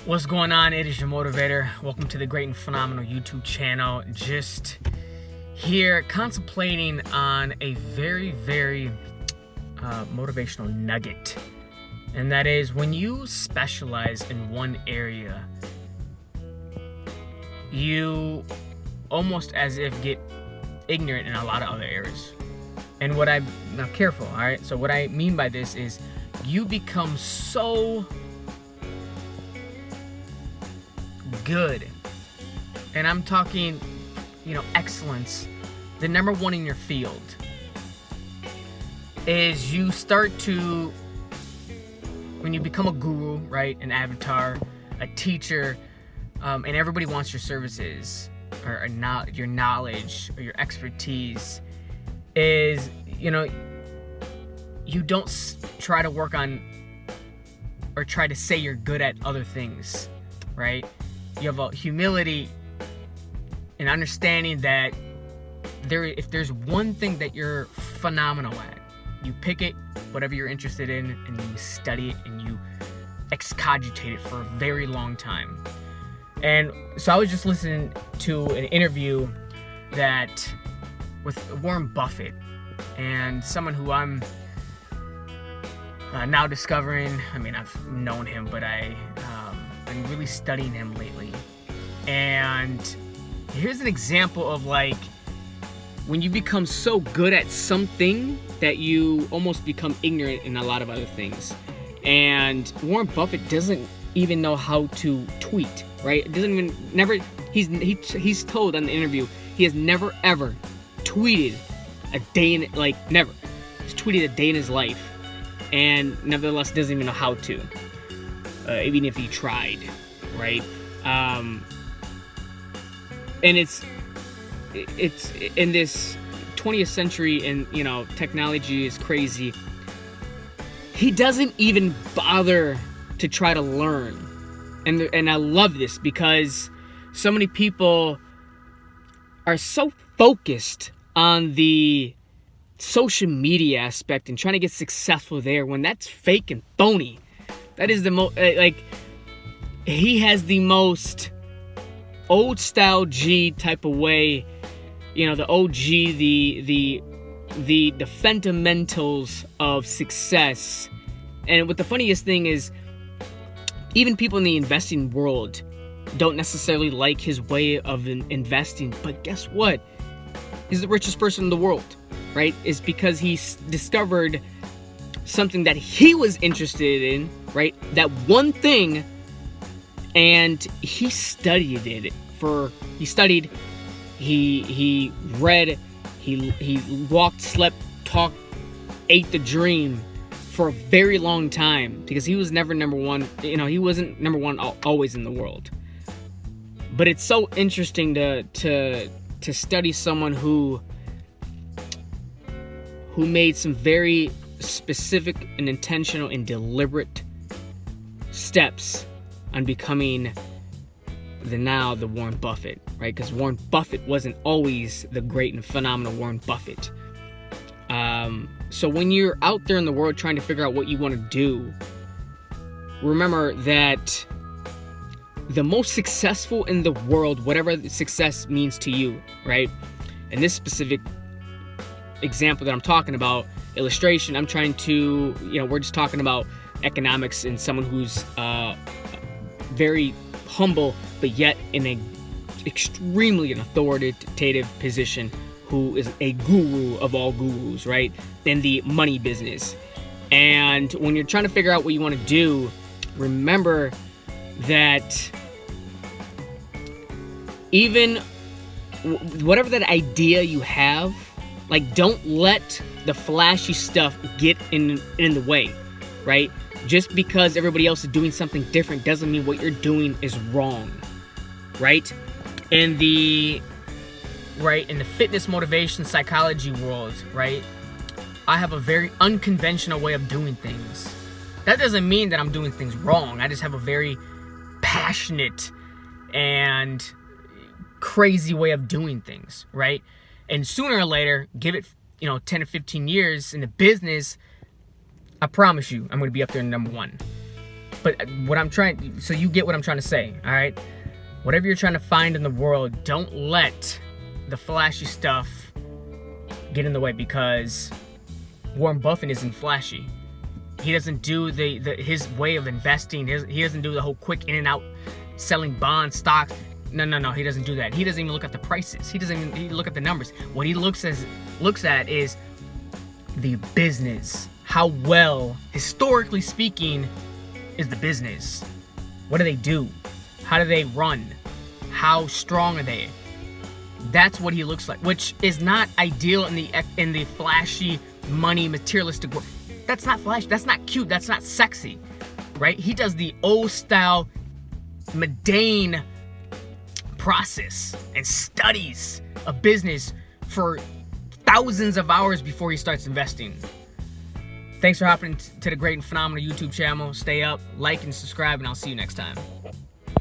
What's going on? It is your motivator. Welcome to the Great and Phenomenal YouTube channel. Just here contemplating on a very motivational nugget. And that is, when you specialize in one area, you almost as if get ignorant in a lot of other areas. And now careful, all right? So what I mean by this is you become so good, and I'm talking, excellence, the number one in your field, is you start to, when you become a guru, right, an avatar, a teacher, and everybody wants your services, or your knowledge, or your expertise, is, you don't try to work on, or try to say you're good at other things, right? You have a humility and understanding that if there's one thing that you're phenomenal at, you pick it, whatever you're interested in, and you study it and you excogitate it for a very long time. And so I was just listening to an interview with Warren Buffett, and someone who I'm now discovering. I mean, I've known him, but I've been really studying him lately. And here's an example of when you become so good at something that you almost become ignorant in a lot of other things. And Warren Buffett doesn't even know how to tweet, right? He's told on the interview he has never ever tweeted a day never. He's tweeted a day in his life, and nevertheless doesn't even know how to, even if he tried, right? And it's in this 20th century, and technology is crazy. He doesn't even bother to try to learn, and I love this because so many people are so focused on the social media aspect and trying to get successful there, when that's fake and phony. That is the most he has the most old style G type of way, the OG, the fundamentals of success. And what the funniest thing is, even people in the investing world don't necessarily like his way of investing, but guess what? He's the richest person in the world, right? It's because he discovered something that he was interested in, right? That one thing, and he studied it he read, he walked, slept, talked, ate the dream for a very long time, because he was never number one. He wasn't number one always in the world. But it's so interesting to study someone who made some very specific and intentional and deliberate steps on becoming the Warren Buffett, right? Because Warren Buffett wasn't always the great and phenomenal Warren Buffett. So when you're out there in the world trying to figure out what you want to do, remember that the most successful in the world, whatever success means to you, right? In this specific example that I'm talking about, illustration, I'm trying to, we're just talking about economics, and someone who's very humble, but yet in a extremely an authoritative position, who is a guru of all gurus, right? In the money business. And when you're trying to figure out what you want to do, remember that even whatever that idea you have, don't let the flashy stuff get in the way, right? Just because everybody else is doing something different doesn't mean what you're doing is wrong, right? In the fitness, motivation, psychology world, right, I have a very unconventional way of doing things. That doesn't mean that I'm doing things wrong. I just have a very passionate and crazy way of doing things, right? And sooner or later, give it 10 or 15 years in the business, I promise you, I'm going to be up there number one. But what I'm trying, so you get what I'm trying to say, all right? Whatever you're trying to find in the world, don't let the flashy stuff get in the way, because Warren Buffett isn't flashy. He doesn't do his way of investing. He doesn't do the whole quick in and out selling bonds, stocks. No. He doesn't do that. He doesn't even look at the prices. He doesn't even look at the numbers. What he looks at is the business. How well, historically speaking, is the business? What do they do? How do they run? How strong are they? That's what he looks like, which is not ideal in the flashy, money, materialistic world. That's not flashy. That's not cute. That's not sexy, right? He does the old style, mundane process and studies a business for thousands of hours before he starts investing. Thanks for hopping to the Great and Phenomenal YouTube channel. Stay up, like, and subscribe, and I'll see you next time.